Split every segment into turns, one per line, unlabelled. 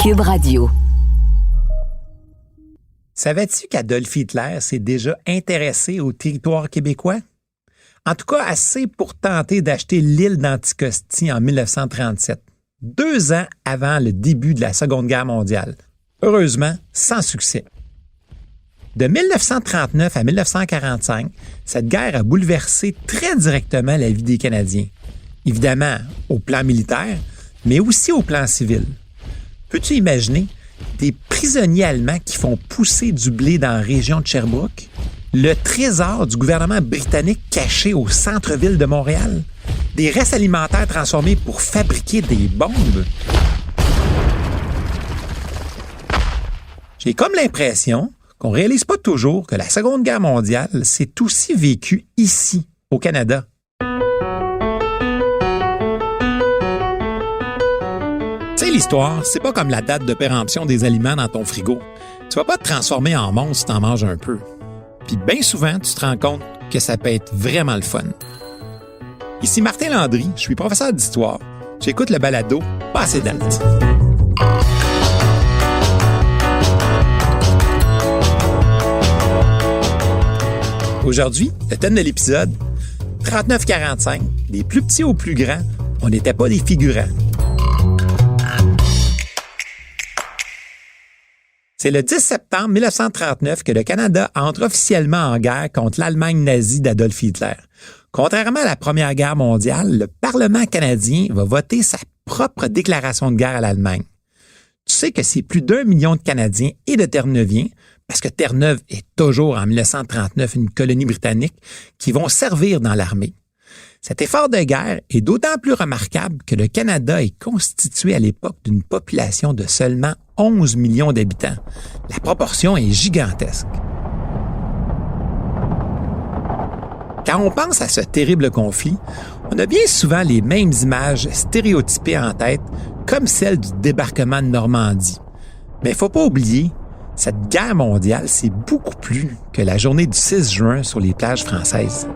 Cube Radio.
Savais-tu qu'Adolf Hitler s'est déjà intéressé au territoire québécois? En tout cas, assez pour tenter d'acheter l'île d'Anticosti en 1937, 2 ans avant le début de la Seconde Guerre mondiale. Heureusement, sans succès. De 1939 à 1945, cette guerre a bouleversé très directement la vie des Canadiens. Évidemment, au plan militaire, mais aussi au plan civil. Peux-tu imaginer des prisonniers allemands qui font pousser du blé dans la région de Sherbrooke? Le trésor du gouvernement britannique caché au centre-ville de Montréal? Des restes alimentaires transformés pour fabriquer des bombes? J'ai comme l'impression qu'on ne réalise pas toujours que la Seconde Guerre mondiale s'est aussi vécue ici, au Canada. Tu sais, l'histoire, c'est pas comme la date de péremption des aliments dans ton frigo. Tu vas pas te transformer en monstre si t'en manges un peu. Puis bien souvent, tu te rends compte que ça peut être vraiment le fun. Ici Martin Landry, je suis professeur d'histoire. J'écoute le balado Pas assez date. Aujourd'hui, le thème de l'épisode, 39-45, des plus petits aux plus grands, on n'était pas des figurants. C'est le 10 septembre 1939 que le Canada entre officiellement en guerre contre l'Allemagne nazie d'Adolf Hitler. Contrairement à la Première Guerre mondiale, le Parlement canadien va voter sa propre déclaration de guerre à l'Allemagne. Tu sais que c'est plus d'1 million de Canadiens et de Terre-Neuviens, parce que Terre-Neuve est toujours en 1939 une colonie britannique, qui vont servir dans l'armée. Cet effort de guerre est d'autant plus remarquable que le Canada est constitué à l'époque d'une population de seulement 11 millions d'habitants. La proportion est gigantesque. Quand on pense à ce terrible conflit, on a bien souvent les mêmes images stéréotypées en tête, comme celle du débarquement de Normandie. Mais il ne faut pas oublier, cette guerre mondiale, c'est beaucoup plus que la journée du 6 juin sur les plages françaises.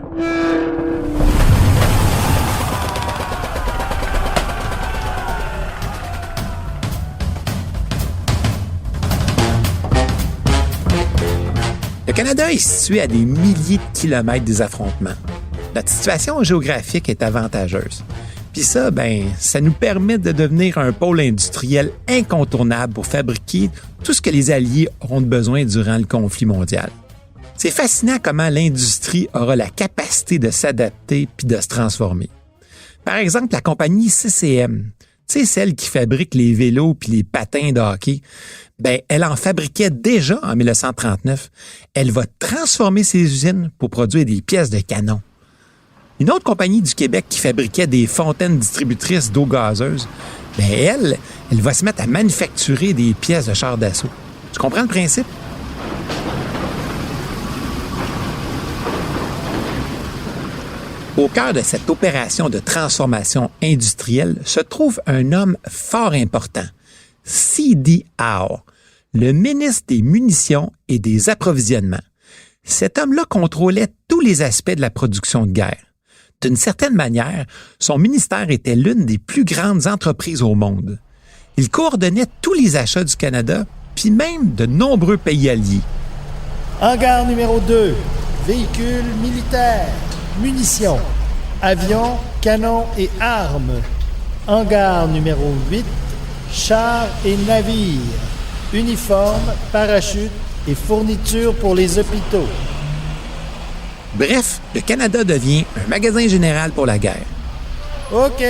Le Canada est situé à des milliers de kilomètres des affrontements. Notre situation géographique est avantageuse. Puis ça, ça nous permet de devenir un pôle industriel incontournable pour fabriquer tout ce que les Alliés auront besoin durant le conflit mondial. C'est fascinant comment l'industrie aura la capacité de s'adapter puis de se transformer. Par exemple, la compagnie CCM, tu sais, celle qui fabrique les vélos puis les patins de hockey, elle en fabriquait déjà en 1939. Elle va transformer ses usines pour produire des pièces de canon. Une autre compagnie du Québec qui fabriquait des fontaines distributrices d'eau gazeuse, elle va se mettre à manufacturer des pièces de chars d'assaut. Tu comprends le principe? Au cœur de cette opération de transformation industrielle se trouve un homme fort important, C.D. Howe, le ministre des Munitions et des Approvisionnements. Cet homme-là contrôlait tous les aspects de la production de guerre. D'une certaine manière, son ministère était l'une des plus grandes entreprises au monde. Il coordonnait tous les achats du Canada, puis même de nombreux pays alliés.
Hangar numéro 2, véhicules militaires, munitions, avions, canons et armes. Hangar numéro 8, chars et navires, uniformes, parachutes et fournitures pour les hôpitaux.
Bref, le Canada devient un magasin général pour la guerre.
OK.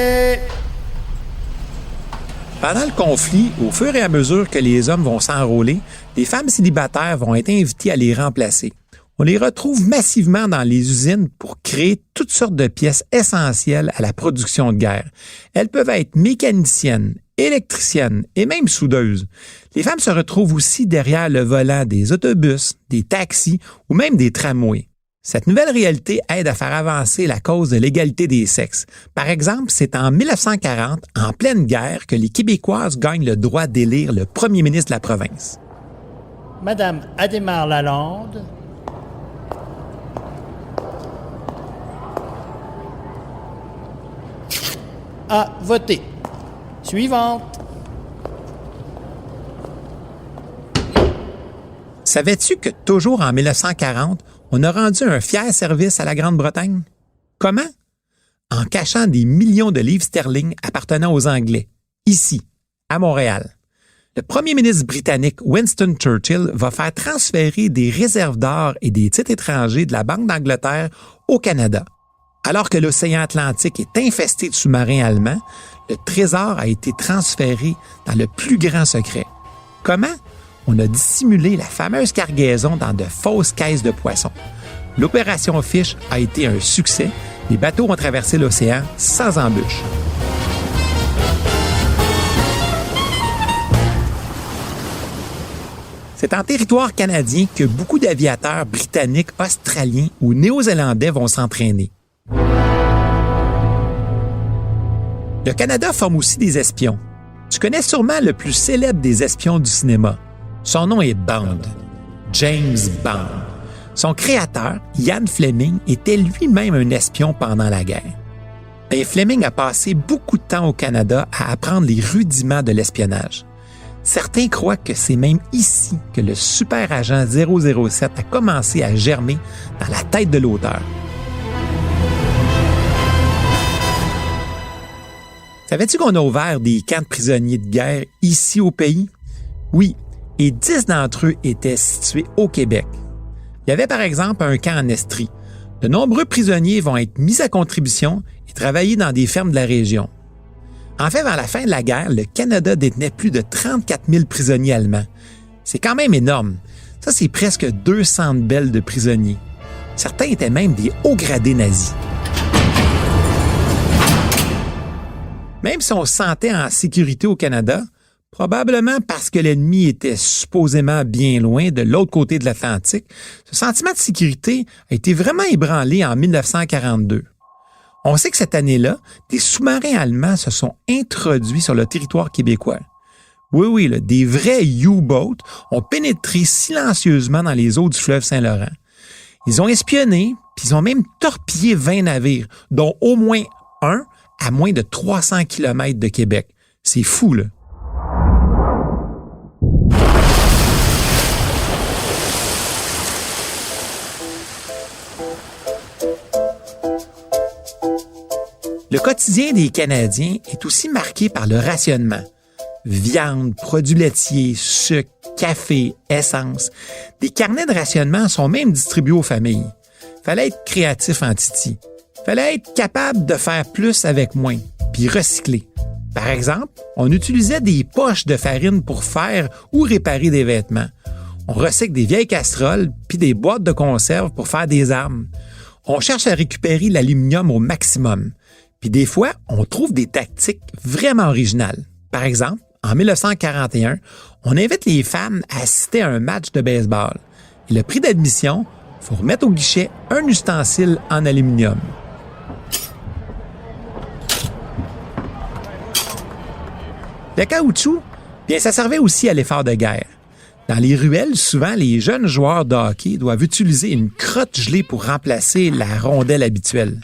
Pendant le conflit, au fur et à mesure que les hommes vont s'enrôler, les femmes célibataires vont être invitées à les remplacer. On les retrouve massivement dans les usines pour créer toutes sortes de pièces essentielles à la production de guerre. Elles peuvent être mécaniciennes, électriciennes et même soudeuses. Les femmes se retrouvent aussi derrière le volant des autobus, des taxis ou même des tramways. Cette nouvelle réalité aide à faire avancer la cause de l'égalité des sexes. Par exemple, c'est en 1940, en pleine guerre, que les Québécoises gagnent le droit d'élire le premier ministre de la province.
Madame Adhémar Lalande. A voté. Suivante.
Savais-tu que toujours en 1940, on a rendu un fier service à la Grande-Bretagne? Comment? En cachant des millions de livres sterling appartenant aux Anglais, ici, à Montréal. Le premier ministre britannique Winston Churchill va faire transférer des réserves d'or et des titres étrangers de la Banque d'Angleterre au Canada. Alors que l'océan Atlantique est infesté de sous-marins allemands, le trésor a été transféré dans le plus grand secret. Comment? On a dissimulé la fameuse cargaison dans de fausses caisses de poissons. L'opération Fish a été un succès. Les bateaux ont traversé l'océan sans embûche. C'est en territoire canadien que beaucoup d'aviateurs britanniques, australiens ou néo-zélandais vont s'entraîner. Le Canada forme aussi des espions. Tu connais sûrement le plus célèbre des espions du cinéma. Son nom est Bond, James Bond. Son créateur, Ian Fleming, était lui-même un espion pendant la guerre. Et Fleming a passé beaucoup de temps au Canada à apprendre les rudiments de l'espionnage. Certains croient que c'est même ici que le super agent 007 a commencé à germer dans la tête de l'auteur. Savais-tu qu'on a ouvert des camps de prisonniers de guerre ici au pays? Oui, et 10 d'entre eux étaient situés au Québec. Il y avait par exemple un camp en Estrie. De nombreux prisonniers vont être mis à contribution et travailler dans des fermes de la région. En fait, vers la fin de la guerre, le Canada détenait plus de 34 000 prisonniers allemands. C'est quand même énorme. Ça, c'est presque 200 belles de prisonniers. Certains étaient même des hauts gradés nazis. Même si on se sentait en sécurité au Canada, probablement parce que l'ennemi était supposément bien loin de l'autre côté de l'Atlantique, ce sentiment de sécurité a été vraiment ébranlé en 1942. On sait que cette année-là, des sous-marins allemands se sont introduits sur le territoire québécois. Oui, des vrais U-boats ont pénétré silencieusement dans les eaux du fleuve Saint-Laurent. Ils ont espionné, puis ils ont même torpillé 20 navires, dont au moins un à moins de 300 km de Québec. C'est fou, là. Le quotidien des Canadiens est aussi marqué par le rationnement. Viande, produits laitiers, sucre, café, essence. Des carnets de rationnement sont même distribués aux familles. Fallait être créatif en Titi. Fallait être capable de faire plus avec moins, puis recycler. Par exemple, on utilisait des poches de farine pour faire ou réparer des vêtements. On recycle des vieilles casseroles puis des boîtes de conserve pour faire des armes. On cherche à récupérer l'aluminium au maximum. Puis des fois, on trouve des tactiques vraiment originales. Par exemple, en 1941, on invite les femmes à assister à un match de baseball. Et le prix d'admission, il faut remettre au guichet un ustensile en aluminium. Le caoutchouc, bien, ça servait aussi à l'effort de guerre. Dans les ruelles, souvent, les jeunes joueurs de hockey doivent utiliser une crotte gelée pour remplacer la rondelle habituelle.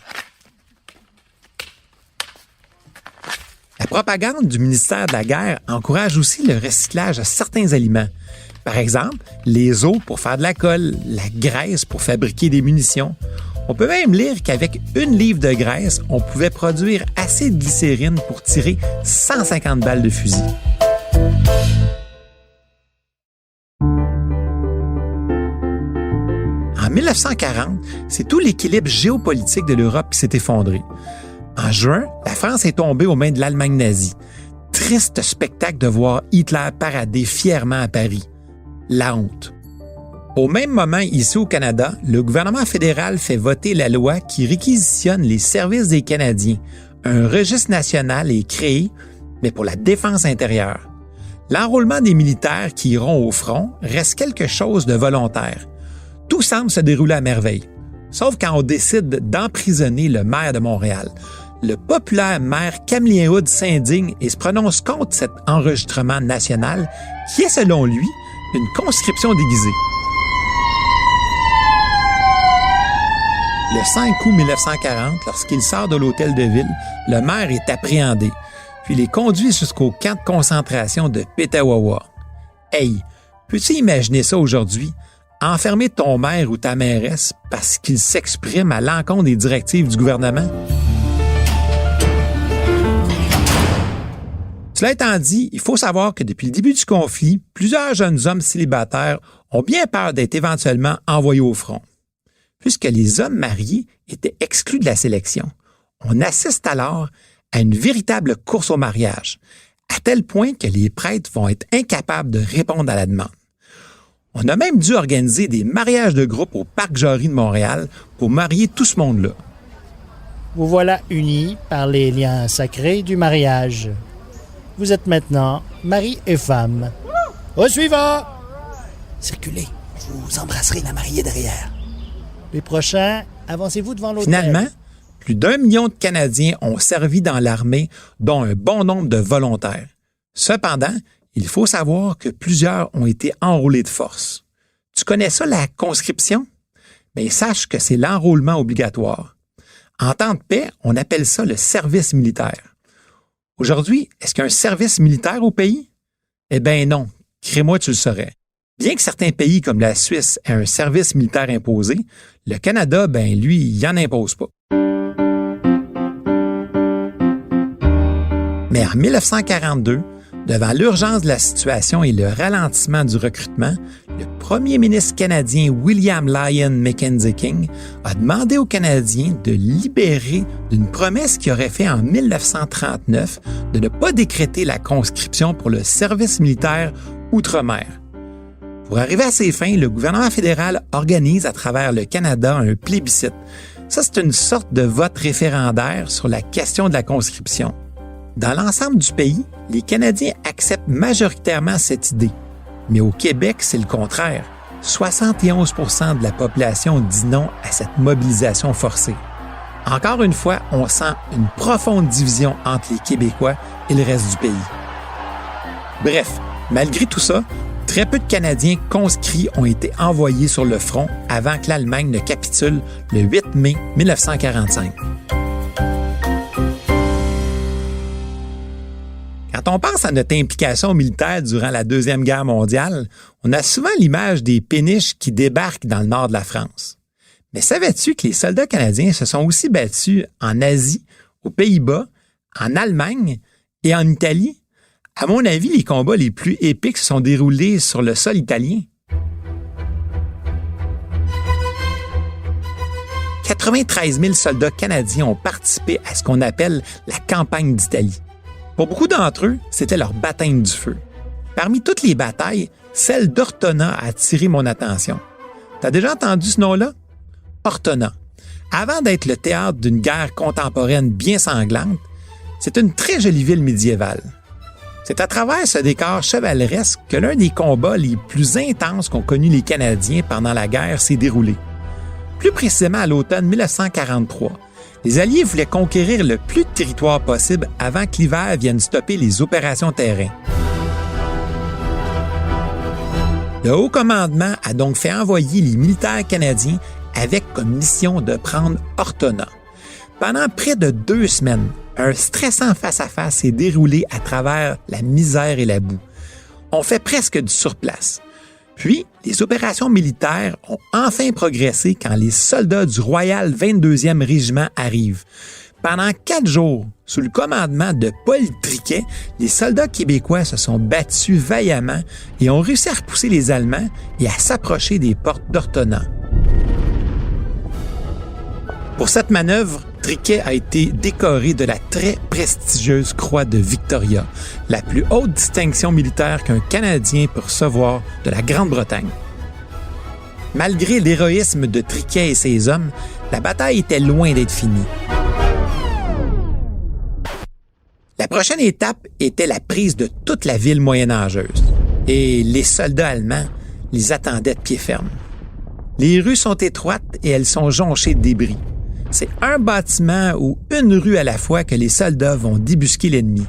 La propagande du ministère de la Guerre encourage aussi le recyclage de certains aliments. Par exemple, les os pour faire de la colle, la graisse pour fabriquer des munitions. On peut même lire qu'avec 1 livre de graisse, on pouvait produire assez de glycérine pour tirer 150 balles de fusil. En 1940, c'est tout l'équilibre géopolitique de l'Europe qui s'est effondré. En juin, la France est tombée aux mains de l'Allemagne nazie. Triste spectacle de voir Hitler parader fièrement à Paris. La honte. Au même moment, ici au Canada, le gouvernement fédéral fait voter la loi qui réquisitionne les services des Canadiens. Un registre national est créé, mais pour la défense intérieure. L'enrôlement des militaires qui iront au front reste quelque chose de volontaire. Tout semble se dérouler à merveille. Sauf quand on décide d'emprisonner le maire de Montréal. Le populaire maire Camelien Hood s'indigne et se prononce contre cet enregistrement national qui est, selon lui, une conscription déguisée. Le 5 août 1940, lorsqu'il sort de l'hôtel de ville, le maire est appréhendé, puis il est conduit jusqu'au camp de concentration de Petawawa. Hey, Peux-tu imaginer ça aujourd'hui? Enfermer ton maire ou ta mairesse parce qu'il s'exprime à l'encontre des directives du gouvernement? Cela étant dit, il faut savoir que depuis le début du conflit, plusieurs jeunes hommes célibataires ont bien peur d'être éventuellement envoyés au front. Puisque les hommes mariés étaient exclus de la sélection, on assiste alors à une véritable course au mariage, à tel point que les prêtres vont être incapables de répondre à la demande. On a même dû organiser des mariages de groupe au Parc Jory de Montréal pour marier tout ce monde-là.
Vous voilà unis par les liens sacrés du mariage. Vous êtes maintenant mari et femme. Au suivant!
Circulez, je vous embrasserai la mariée derrière.
Les prochains, avancez-vous devant l'autel.
Finalement, plus d'1 million de Canadiens ont servi dans l'armée, dont un bon nombre de volontaires. Cependant, il faut savoir que plusieurs ont été enrôlés de force. Tu connais ça, la conscription? Bien, sache que c'est l'enrôlement obligatoire. En temps de paix, on appelle ça le service militaire. Aujourd'hui, est-ce qu'il y a un service militaire au pays? Eh bien non, crée-moi tu le saurais. Bien que certains pays comme la Suisse aient un service militaire imposé, le Canada, ben lui, il n'en impose pas. Mais en 1942, devant l'urgence de la situation et le ralentissement du recrutement, le premier ministre canadien William Lyon Mackenzie King a demandé aux Canadiens de libérer d'une promesse qu'il aurait faite en 1939 de ne pas décréter la conscription pour le service militaire outre-mer. Pour arriver à ces fins, le gouvernement fédéral organise à travers le Canada un plébiscite. Ça, c'est une sorte de vote référendaire sur la question de la conscription. Dans l'ensemble du pays, les Canadiens acceptent majoritairement cette idée. Mais au Québec, c'est le contraire. 71 % de la population dit non à cette mobilisation forcée. Encore une fois, on sent une profonde division entre les Québécois et le reste du pays. Bref, malgré tout ça, très peu de Canadiens conscrits ont été envoyés sur le front avant que l'Allemagne ne capitule le 8 mai 1945. Quand on pense à notre implication militaire durant la Deuxième Guerre mondiale, on a souvent l'image des péniches qui débarquent dans le nord de la France. Mais savais-tu que les soldats canadiens se sont aussi battus en Asie, aux Pays-Bas, en Allemagne et en Italie? À mon avis, les combats les plus épiques se sont déroulés sur le sol italien. 93 000 soldats canadiens ont participé à ce qu'on appelle la campagne d'Italie. Pour beaucoup d'entre eux, c'était leur baptême du feu. Parmi toutes les batailles, celle d'Ortona a attiré mon attention. T'as déjà entendu ce nom-là? Ortona. Avant d'être le théâtre d'une guerre contemporaine bien sanglante, c'est une très jolie ville médiévale. C'est à travers ce décor chevaleresque que l'un des combats les plus intenses qu'ont connus les Canadiens pendant la guerre s'est déroulé. Plus précisément à l'automne 1943, les Alliés voulaient conquérir le plus de territoire possible avant que l'hiver vienne stopper les opérations terrain. Le haut commandement a donc fait envoyer les militaires canadiens avec comme mission de prendre Ortona. Pendant près de 2 semaines, un stressant face-à-face s'est déroulé à travers la misère et la boue. On fait presque du surplace. Puis, les opérations militaires ont enfin progressé quand les soldats du Royal 22e Régiment arrivent. Pendant 4 jours, sous le commandement de Paul Triquet, les soldats québécois se sont battus vaillamment et ont réussi à repousser les Allemands et à s'approcher des portes d'Ortona. Pour cette manœuvre, Triquet a été décoré de la très prestigieuse Croix de Victoria, la plus haute distinction militaire qu'un Canadien peut recevoir de la Grande-Bretagne. Malgré l'héroïsme de Triquet et ses hommes, la bataille était loin d'être finie. La prochaine étape était la prise de toute la ville moyenâgeuse, et les soldats allemands les attendaient de pied ferme. Les rues sont étroites et elles sont jonchées de débris. C'est un bâtiment ou une rue à la fois que les soldats vont débusquer l'ennemi.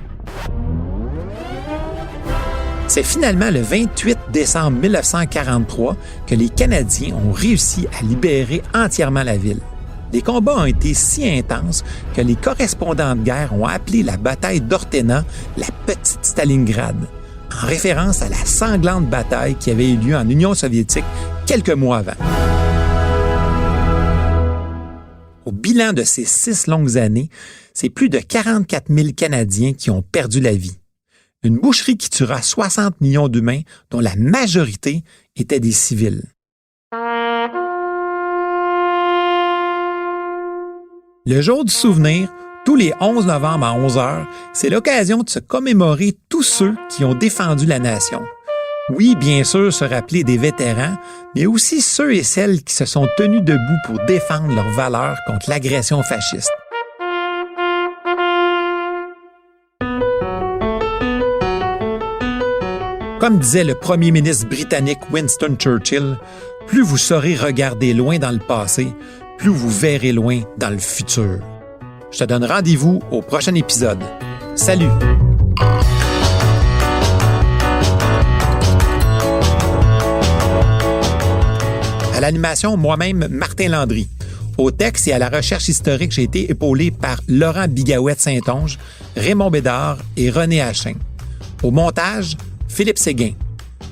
C'est finalement le 28 décembre 1943 que les Canadiens ont réussi à libérer entièrement la ville. Les combats ont été si intenses que les correspondants de guerre ont appelé la bataille d'Ortona la petite Stalingrad, en référence à la sanglante bataille qui avait eu lieu en Union soviétique quelques mois avant. Au bilan de ces 6 longues années, c'est plus de 44 000 Canadiens qui ont perdu la vie. Une boucherie qui tuera 60 millions d'humains, dont la majorité étaient des civils. Le jour du souvenir, tous les 11 novembre à 11 h, c'est l'occasion de se commémorer tous ceux qui ont défendu la nation. Oui, bien sûr, se rappeler des vétérans, mais aussi ceux et celles qui se sont tenus debout pour défendre leurs valeurs contre l'agression fasciste. Comme disait le premier ministre britannique Winston Churchill, plus vous saurez regarder loin dans le passé, plus vous verrez loin dans le futur. Je te donne rendez-vous au prochain épisode. Salut! À l'animation, moi-même, Martin Landry. Au texte et à la recherche historique, j'ai été épaulé par Laurent Bigouette-Saint-Onge, Raymond Bédard et René Hachin. Au montage, Philippe Séguin.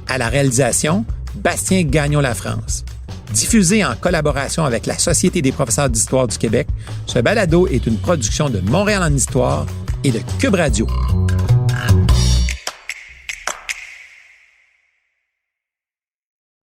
À la réalisation, Bastien Gagnon-Lafrance. Diffusé en collaboration avec la Société des professeurs d'histoire du Québec, ce balado est une production de Montréal en Histoire et de Cube Radio.